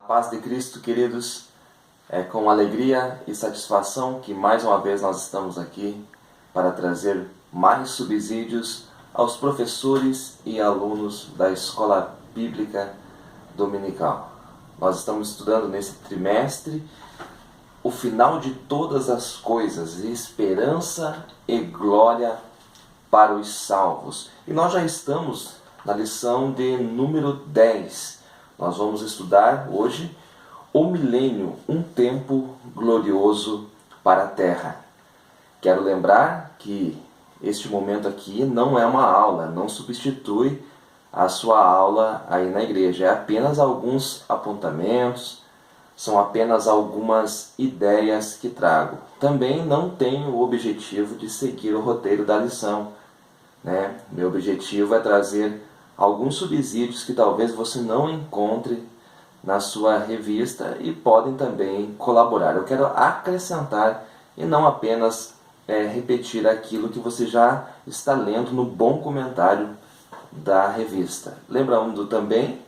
Paz de Cristo, queridos, é com alegria e satisfação que mais uma vez nós estamos aqui para trazer mais subsídios aos professores e alunos da Escola Bíblica Dominical. Nós estamos estudando nesse trimestre o final de todas as coisas, esperança e glória para os salvos. E nós já estamos na lição de número 10. Nós vamos estudar hoje o milênio, um tempo glorioso para a Terra. Quero lembrar que este momento aqui não é uma aula, não substitui a sua aula aí na igreja. É apenas alguns apontamentos, são apenas algumas ideias que trago. Também não tenho o objetivo de seguir o roteiro da lição, né? Meu objetivo é trazer alguns subsídios que talvez você não encontre na sua revista e podem também colaborar. Eu quero acrescentar e não apenas repetir aquilo que você já está lendo no bom comentário da revista. Lembrando também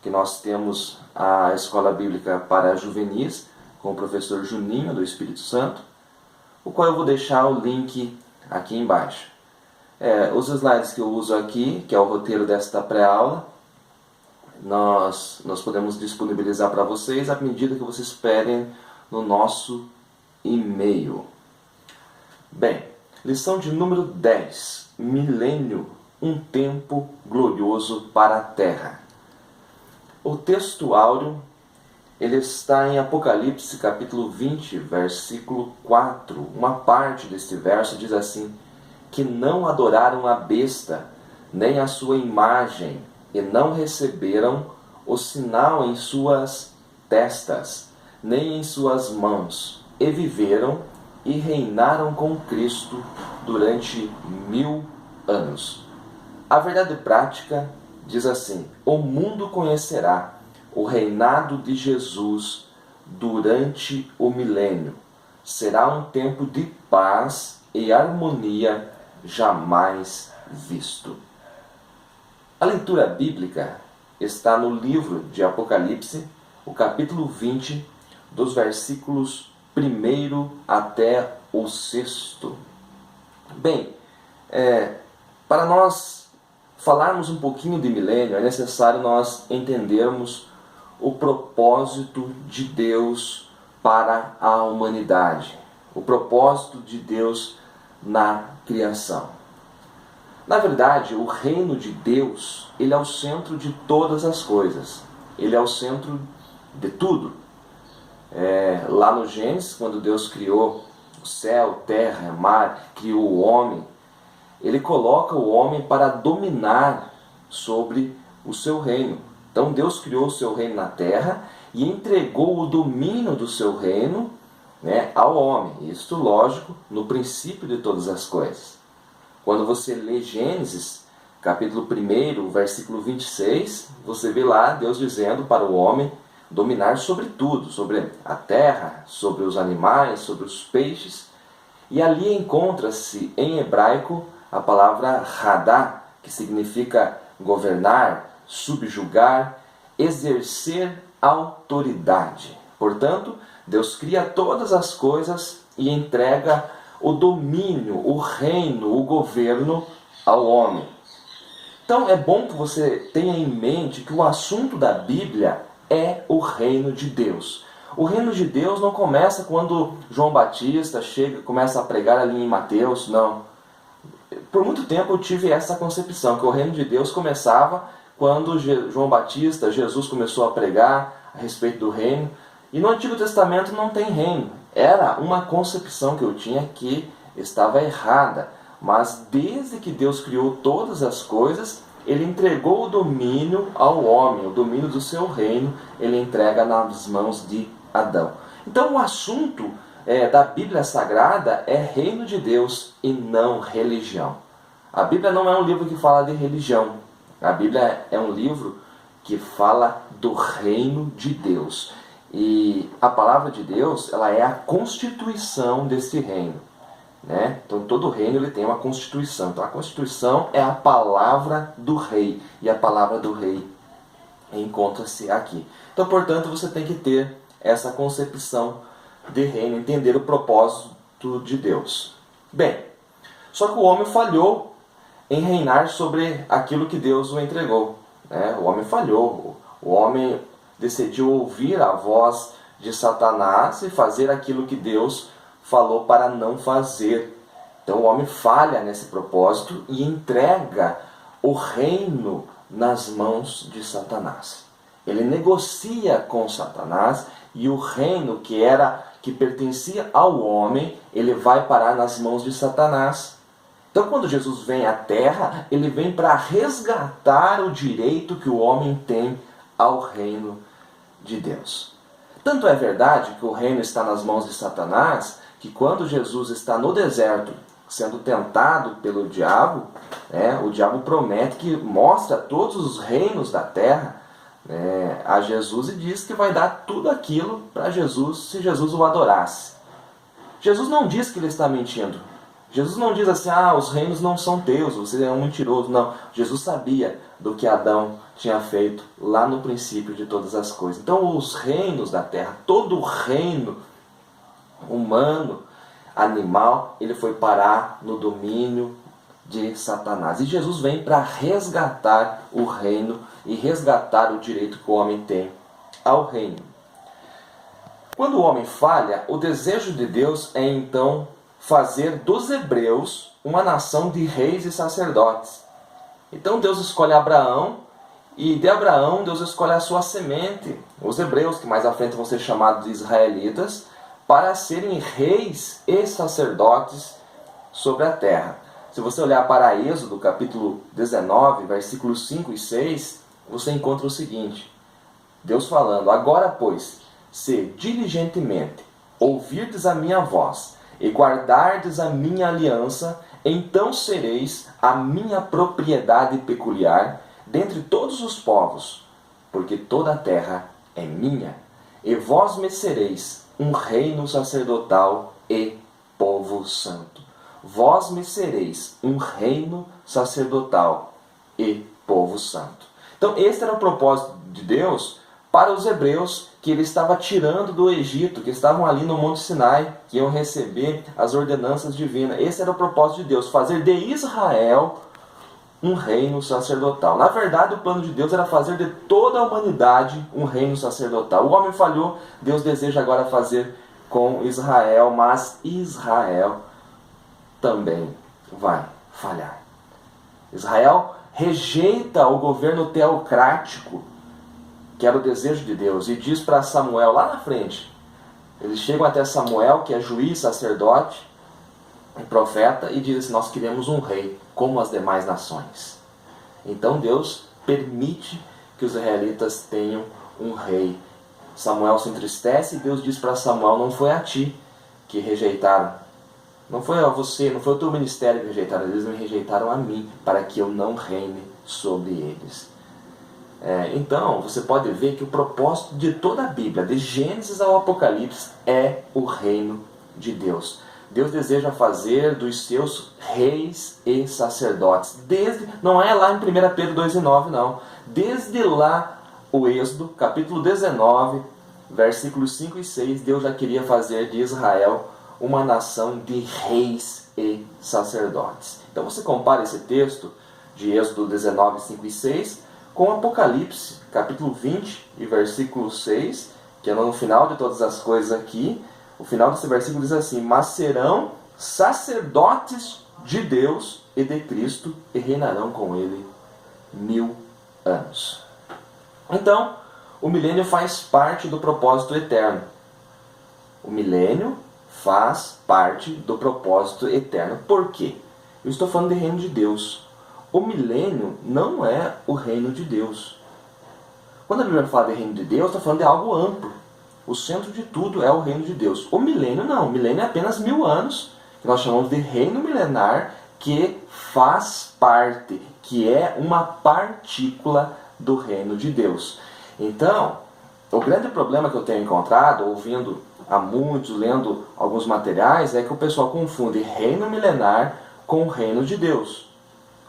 que nós temos a Escola Bíblica para Juvenis com o professor Juninho do Espírito Santo, o qual eu vou deixar o link aqui embaixo. Os slides que eu uso aqui, que é o roteiro desta pré-aula, nós podemos disponibilizar para vocês à medida que vocês pedem no nosso e-mail. Bem, lição de número 10, milênio, um tempo glorioso para a Terra. O texto áureo ele está em Apocalipse capítulo 20, versículo 4. Uma parte deste verso diz assim: que não adoraram a besta, nem a sua imagem, e não receberam o sinal em suas testas, nem em suas mãos, e viveram e reinaram com Cristo durante 1000 anos. A verdade prática diz assim: o mundo conhecerá o reinado de Jesus durante o milênio. Será um tempo de paz e harmonia jamais visto. A leitura bíblica está no livro de Apocalipse, o capítulo 20, dos versículos 1 até o 6. Bem, para nós falarmos um pouquinho de milênio, é necessário nós entendermos o propósito de Deus para a humanidade, o propósito de Deus na criação. Na verdade, o reino de Deus, ele é o centro de todas as coisas. Ele é o centro de tudo. Lá no Gênesis, quando Deus criou o céu, terra, mar, criou o homem, ele coloca o homem para dominar sobre o seu reino. Então Deus criou o seu reino na terra e entregou o domínio do seu reino, ao homem. Isso, lógico, no princípio de todas as coisas. Quando você lê Gênesis, capítulo 1, versículo 26, você vê lá Deus dizendo para o homem dominar sobre tudo, sobre a terra, sobre os animais, sobre os peixes. E ali encontra-se em hebraico a palavra radá, que significa governar, subjugar, exercer autoridade. Portanto, Deus cria todas as coisas e entrega o domínio, o reino, o governo ao homem. Então é bom que você tenha em mente que o assunto da Bíblia é o reino de Deus. O reino de Deus não começa quando João Batista chega e começa a pregar ali em Mateus, não. Por muito tempo eu tive essa concepção, que o reino de Deus começava quando João Batista, Jesus começou a pregar a respeito do reino. E no Antigo Testamento não tem reino. Era uma concepção que eu tinha que estava errada. Mas desde que Deus criou todas as coisas, Ele entregou o domínio ao homem. O domínio do seu reino, Ele entrega nas mãos de Adão. Então o assunto da Bíblia Sagrada é reino de Deus e não religião. A Bíblia não é um livro que fala de religião. A Bíblia é um livro que fala do reino de Deus. E a palavra de Deus, ela é a constituição desse reino, Então todo reino ele tem uma constituição. Então a constituição é a palavra do rei. E a palavra do rei encontra-se aqui. Então, portanto, você tem que ter essa concepção de reino, entender o propósito de Deus. Bem, só que o homem falhou em reinar sobre aquilo que Deus o entregou, né? O homem falhou, o homem decidiu ouvir a voz de Satanás e fazer aquilo que Deus falou para não fazer. Então o homem falha nesse propósito e entrega o reino nas mãos de Satanás. Ele negocia com Satanás e o reino que pertencia ao homem, ele vai parar nas mãos de Satanás. Então quando Jesus vem à terra, ele vem para resgatar o direito que o homem tem ao reino de Deus. Tanto é verdade que o reino está nas mãos de Satanás, que quando Jesus está no deserto sendo tentado pelo diabo, o diabo promete que mostra todos os reinos da terra a Jesus e diz que vai dar tudo aquilo para Jesus se Jesus o adorasse. Jesus não diz que ele está mentindo. Jesus não diz assim, os reinos não são teus, você é um mentiroso. Não, Jesus sabia do que Adão tinha feito lá no princípio de todas as coisas. Então os reinos da terra, todo o reino humano, animal, ele foi parar no domínio de Satanás. E Jesus vem para resgatar o reino e resgatar o direito que o homem tem ao reino. Quando o homem falha, o desejo de Deus é então fazer dos hebreus uma nação de reis e sacerdotes. Então Deus escolhe Abraão, e de Abraão Deus escolhe a sua semente, os hebreus, que mais à frente vão ser chamados de israelitas, para serem reis e sacerdotes sobre a terra. Se você olhar para Êxodo, capítulo 19, versículos 5 e 6, você encontra o seguinte: Deus falando, agora pois, se diligentemente ouvirdes a minha voz, e guardardes a minha aliança, então sereis a minha propriedade peculiar dentre todos os povos, porque toda a terra é minha, e vós me sereis um reino sacerdotal e povo santo. Vós me sereis um reino sacerdotal e povo santo. Então esse era o propósito de Deus para os hebreus, que ele estava tirando do Egito, que estavam ali no Monte Sinai, que iam receber as ordenanças divinas. Esse era o propósito de Deus, fazer de Israel um reino sacerdotal. Na verdade, o plano de Deus era fazer de toda a humanidade um reino sacerdotal. O homem falhou, Deus deseja agora fazer com Israel, mas Israel também vai falhar. Israel rejeita o governo teocrático, que era o desejo de Deus, e diz para Samuel lá na frente, eles chegam até Samuel, que é juiz, sacerdote, e profeta, e diz assim, nós queremos um rei, como as demais nações. Então Deus permite que os israelitas tenham um rei. Samuel se entristece e Deus diz para Samuel, não foi a ti que rejeitaram, não foi a você, não foi o teu ministério que rejeitaram, eles me rejeitaram a mim, para que eu não reine sobre eles. Então, você pode ver que o propósito de toda a Bíblia, de Gênesis ao Apocalipse, é o reino de Deus. Deus deseja fazer dos seus reis e sacerdotes. Não é lá em 1 Pedro 2,9, não. Desde lá, o Êxodo, capítulo 19, versículos 5 e 6, Deus já queria fazer de Israel uma nação de reis e sacerdotes. Então você compara esse texto de Êxodo 19, 5 e 6 com Apocalipse, capítulo 20 e versículo 6, que é no final de todas as coisas aqui. O final desse versículo diz assim, mas serão sacerdotes de Deus e de Cristo e reinarão com ele 1000 anos. Então, o milênio faz parte do propósito eterno. O milênio faz parte do propósito eterno. Por quê? Eu estou falando de reino de Deus. O milênio não é o reino de Deus. Quando a Bíblia fala de reino de Deus, está falando de algo amplo. O centro de tudo é o reino de Deus. O milênio não. O milênio é apenas 1000 anos, que nós chamamos de reino milenar, que faz parte, que é uma partícula do reino de Deus. Então, o grande problema que eu tenho encontrado, ouvindo a muitos, lendo alguns materiais, é que o pessoal confunde reino milenar com o reino de Deus,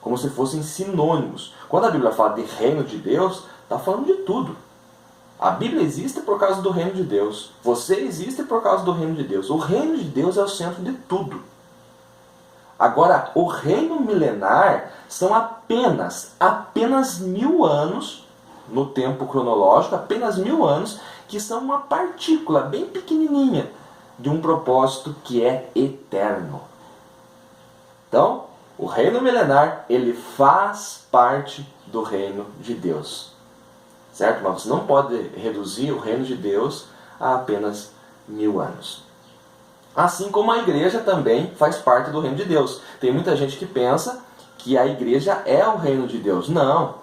como se fossem sinônimos. Quando a Bíblia fala de reino de Deus, Está falando de tudo. A Bíblia existe por causa do reino de Deus. Você existe por causa do reino de Deus. O reino de Deus é o centro de tudo. Agora, o reino milenar são apenas 1000 anos, no tempo cronológico, apenas 1000 anos, que são uma partícula bem pequenininha de um propósito que é eterno. Então, o reino milenar, ele faz parte do reino de Deus. Certo? Mas você não pode reduzir o reino de Deus a apenas 1000 anos. Assim como a igreja também faz parte do reino de Deus. Tem muita gente que pensa que a igreja é o reino de Deus. Não.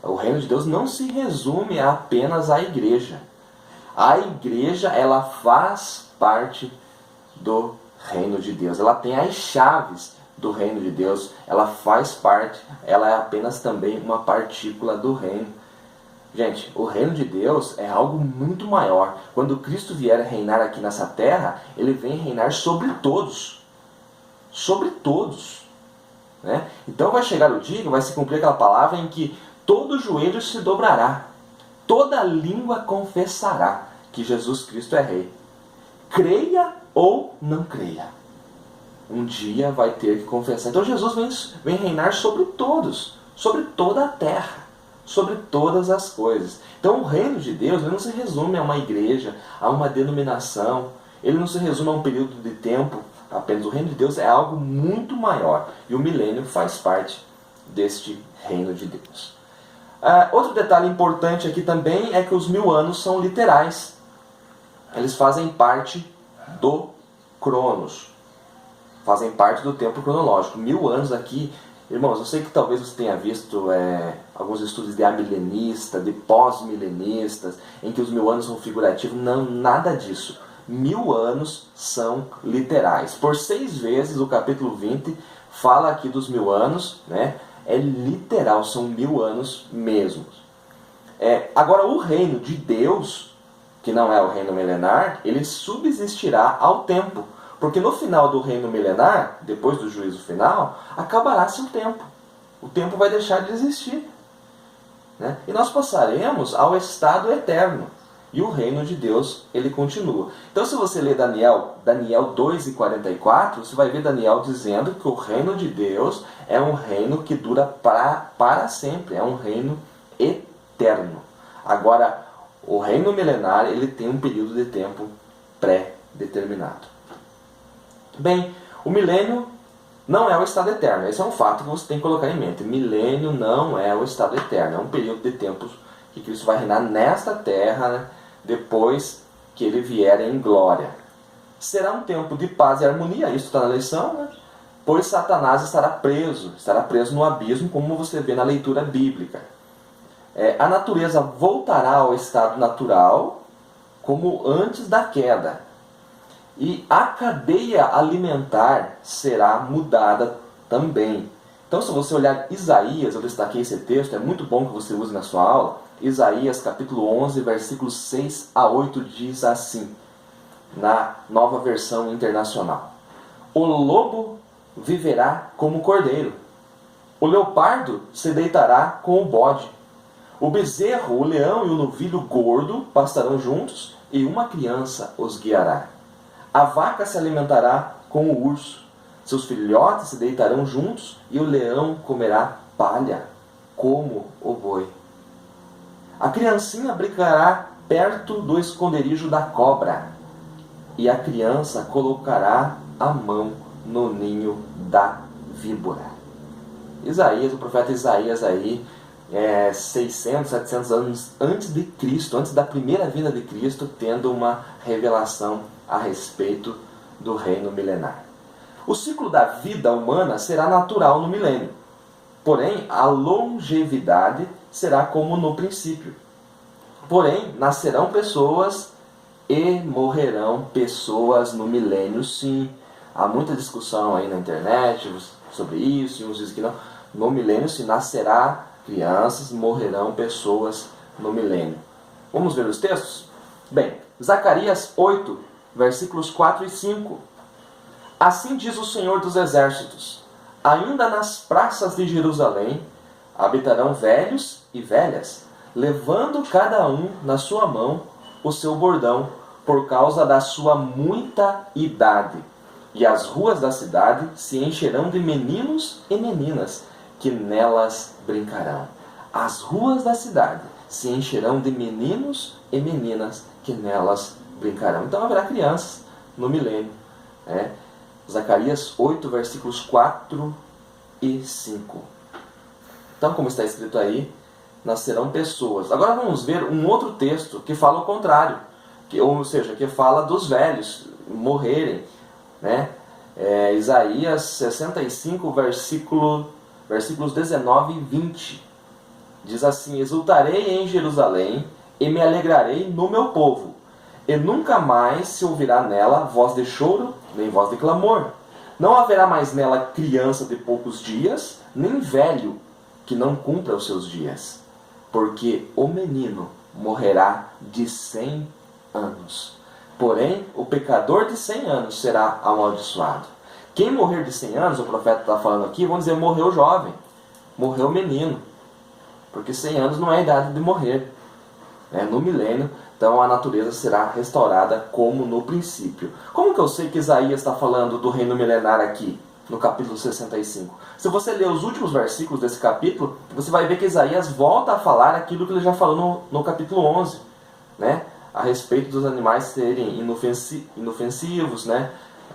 O reino de Deus não se resume apenas à igreja. A igreja, ela faz parte do reino de Deus. Ela tem as chaves do reino de Deus. Ela faz parte, ela é apenas também uma partícula do reino. Gente, o reino de Deus é algo muito maior. Quando Cristo vier reinar aqui nessa terra, Ele vem reinar sobre todos. Sobre todos. Né? Então vai chegar o dia que vai se cumprir aquela palavra em que todo joelho se dobrará. Toda língua confessará que Jesus Cristo é Rei. Creia ou não creia. Um dia vai ter que confessar. Então Jesus vem reinar sobre todos. Sobre toda a terra. Sobre todas as coisas. Então o reino de Deus ele não se resume a uma igreja, a uma denominação, ele não se resume a um período de tempo apenas. O reino de Deus é algo muito maior e o milênio faz parte deste reino de Deus. Outro detalhe importante aqui também é que os 1000 anos são literais. Eles fazem parte do Cronos, fazem parte do tempo cronológico. 1000 anos aqui. Irmãos, eu sei que talvez você tenha visto alguns estudos de amilenista, de pós-milenistas, em que os 1000 anos são figurativos. Não, nada disso. 1000 anos são literais. Por 6 vezes o capítulo 20 fala aqui dos 1000 anos, né? É literal, são 1000 anos mesmo. Agora, o reino de Deus, que não é o reino milenar, ele subsistirá ao tempo. Porque no final do reino milenar, depois do juízo final, acabará-se o tempo. O tempo vai deixar de existir. Né? E nós passaremos ao estado eterno. E o reino de Deus, ele continua. Então se você ler Daniel 2:44, você vai ver Daniel dizendo que o reino de Deus é um reino que dura para sempre. É um reino eterno. Agora, o reino milenar, ele tem um período de tempo pré-determinado. Bem, o milênio não é o estado eterno. Esse é um fato que você tem que colocar em mente. Milênio não é o estado eterno. É um período de tempos que Cristo vai reinar nesta terra, né, depois que Ele vier em glória. Será um tempo de paz e harmonia. Isso está na lição, né? Pois Satanás estará preso no abismo, como você vê na leitura bíblica. A natureza voltará ao estado natural, como antes da queda. E a cadeia alimentar será mudada também. Então, se você olhar Isaías, eu destaquei esse texto, é muito bom que você use na sua aula. Isaías, capítulo 11, versículos 6 a 8, diz assim, na Nova Versão Internacional: O lobo viverá como cordeiro, o leopardo se deitará com o bode, o bezerro, o leão e o novilho gordo pastarão juntos, e uma criança os guiará. A vaca se alimentará com o urso, seus filhotes se deitarão juntos, e o leão comerá palha, como o boi. A criancinha brincará perto do esconderijo da cobra, e a criança colocará a mão no ninho da víbora. Isaías, o profeta Isaías aí, 600, 700 anos antes de Cristo, antes da primeira vinda de Cristo, tendo uma revelação a respeito do reino milenar. O ciclo da vida humana será natural no milênio, porém a longevidade será como no princípio. Porém, nascerão pessoas e morrerão pessoas no milênio, sim. Há muita discussão aí na internet sobre isso, e uns dizem que não. No milênio se nascerá crianças, morrerão pessoas no milênio. Vamos ver os textos? Bem, Zacarias 8, versículos 4 e 5. Assim diz o Senhor dos Exércitos: ainda nas praças de Jerusalém habitarão velhos e velhas, levando cada um na sua mão o seu bordão, por causa da sua muita idade. E as ruas da cidade se encherão de meninos e meninas, que nelas brincarão. As ruas da cidade se encherão de meninos e meninas, que nelas brincarão. Então haverá crianças no milênio. Zacarias 8, versículos 4 e 5. Então, como está escrito aí, nascerão pessoas. Agora vamos ver um outro texto que fala o contrário, ou seja, que fala dos velhos morrerem. Isaías 65, versículos 19 e 20. Diz assim: exultarei em Jerusalém e me alegrarei no meu povo, e nunca mais se ouvirá nela voz de choro, nem voz de clamor. Não haverá mais nela criança de poucos dias, nem velho que não cumpra os seus dias. Porque o menino morrerá de 100 anos. Porém, o pecador de 100 anos será amaldiçoado. Quem morrer de 100 anos, o profeta está falando aqui, vamos dizer, morreu jovem, morreu menino. Porque 100 anos não é a idade de morrer. No milênio, então a natureza será restaurada como no princípio. Como que eu sei que Isaías está falando do reino milenar aqui, no capítulo 65? Se você ler os últimos versículos desse capítulo, você vai ver que Isaías volta a falar aquilo que ele já falou no capítulo 11, a respeito dos animais serem inofensivos,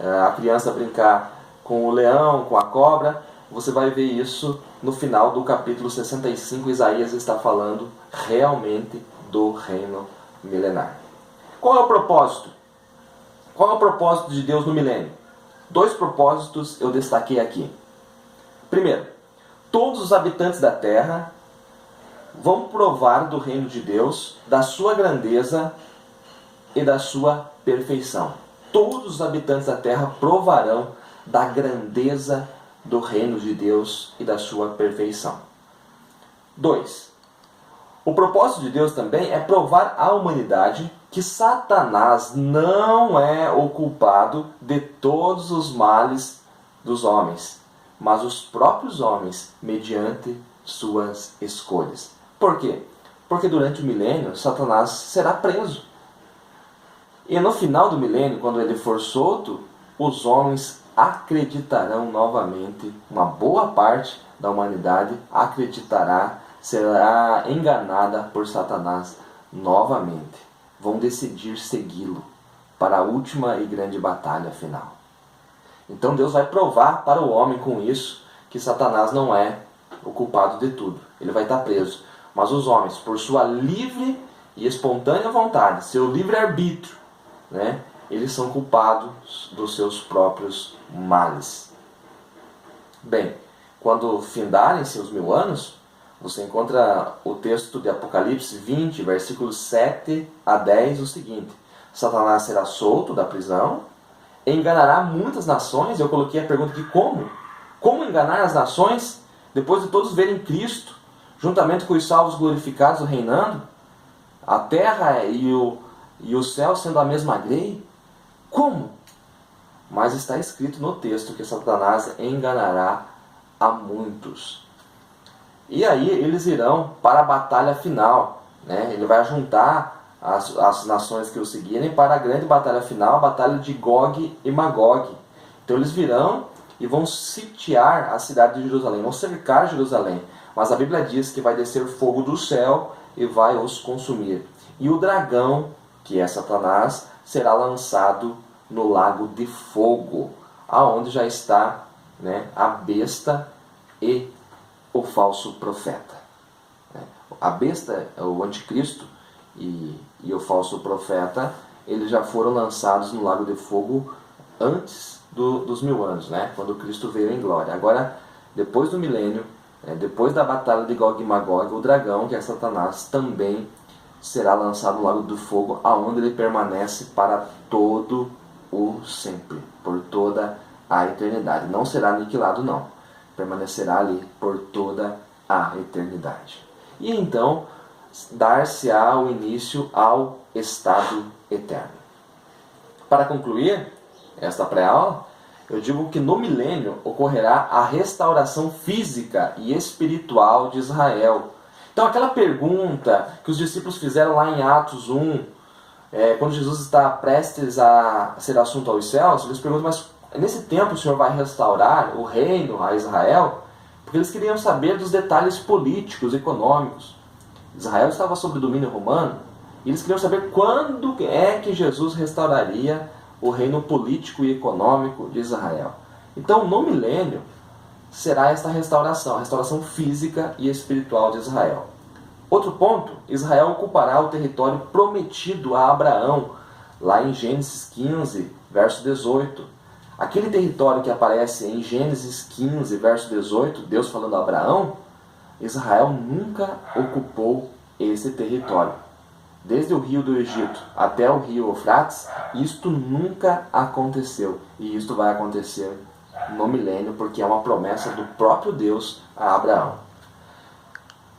a criança brincar com o leão, com a cobra. Você vai ver isso no final do capítulo 65. Isaías está falando realmente do reino milenar. Qual é o propósito? Qual é o propósito de Deus no milênio? 2 propósitos eu destaquei aqui. Primeiro, todos os habitantes da terra vão provar do reino de Deus, da sua grandeza e da sua perfeição. Todos os habitantes da terra provarão da grandeza do reino de Deus e da sua perfeição. 2. O propósito de Deus também é provar à humanidade que Satanás não é o culpado de todos os males dos homens, mas os próprios homens, mediante suas escolhas. Por quê? Porque durante o milênio, Satanás será preso. E no final do milênio, quando ele for solto, os homens acreditarão novamente, uma boa parte da humanidade acreditará, será enganada por Satanás novamente. Vão decidir segui-lo para a última e grande batalha final. Então Deus vai provar para o homem com isso que Satanás não é o culpado de tudo. Ele vai estar preso. Mas os homens, por sua livre e espontânea vontade, seu livre-arbítrio, eles são culpados dos seus próprios males. Bem, quando findarem seus 1000 anos, você encontra o texto de Apocalipse 20, versículos 7 a 10, o seguinte: Satanás será solto da prisão, enganará muitas nações. Eu coloquei a pergunta aqui: como? Como enganar as nações depois de todos verem Cristo, juntamente com os salvos glorificados reinando? A terra e o céu sendo a mesma grei? Como? Mas está escrito no texto que Satanás enganará a muitos. E aí eles irão para a batalha final. Ele vai juntar as nações que o seguirem para a grande batalha final, a batalha de Gog e Magog. Então eles virão e vão sitiar a cidade de Jerusalém, vão cercar Jerusalém. Mas a Bíblia diz que vai descer fogo do céu e vai os consumir. E o dragão, que é Satanás, será lançado no lago de fogo, aonde já está a besta e o falso profeta. A besta é o anticristo e o falso profeta, eles já foram lançados no lago de fogo antes dos 1000 anos, quando Cristo veio em glória. Agora, depois do milênio, depois da batalha de Gog e Magog, o dragão, que é Satanás, também será lançado no lago do fogo, aonde ele permanece para todo o sempre, por toda a eternidade. Não será aniquilado, não. Permanecerá ali por toda a eternidade. E então, dar-se-á o início ao estado eterno. Para concluir esta pré-aula, eu digo que no milênio ocorrerá a restauração física e espiritual de Israel. Então aquela pergunta que os discípulos fizeram lá em Atos 1, quando Jesus está prestes a ser assunto aos céus, eles perguntam, mas nesse tempo o Senhor vai restaurar o reino a Israel? Porque eles queriam saber dos detalhes políticos, econômicos. Israel estava sob domínio romano, e eles queriam saber quando é que Jesus restauraria o reino político e econômico de Israel. Então, no milênio, será esta restauração, a restauração física e espiritual de Israel. Outro ponto, Israel ocupará o território prometido a Abraão, lá em Gênesis 15, verso 18. Aquele território que aparece em Gênesis 15, verso 18, Deus falando a Abraão, Israel nunca ocupou esse território. Desde o rio do Egito até o rio Eufrates, isto nunca aconteceu. E isto vai acontecer no milênio, porque é uma promessa do próprio Deus a Abraão.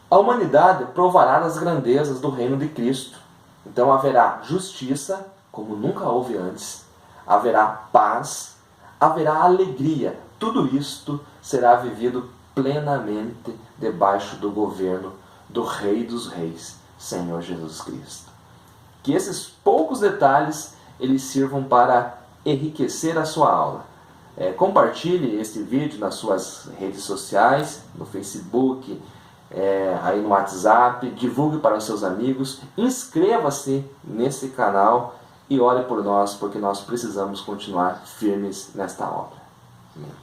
A humanidade provará das grandezas do reino de Cristo. Então haverá justiça, como nunca houve antes. Haverá paz, haverá alegria. Tudo isto será vivido plenamente debaixo do governo do Rei dos Reis, Senhor Jesus Cristo. Que esses poucos detalhes eles sirvam para enriquecer a sua aula. Compartilhe este vídeo nas suas redes sociais, no Facebook, aí no WhatsApp, divulgue para os seus amigos, inscreva-se nesse canal e ore por nós, porque nós precisamos continuar firmes nesta obra. Amém.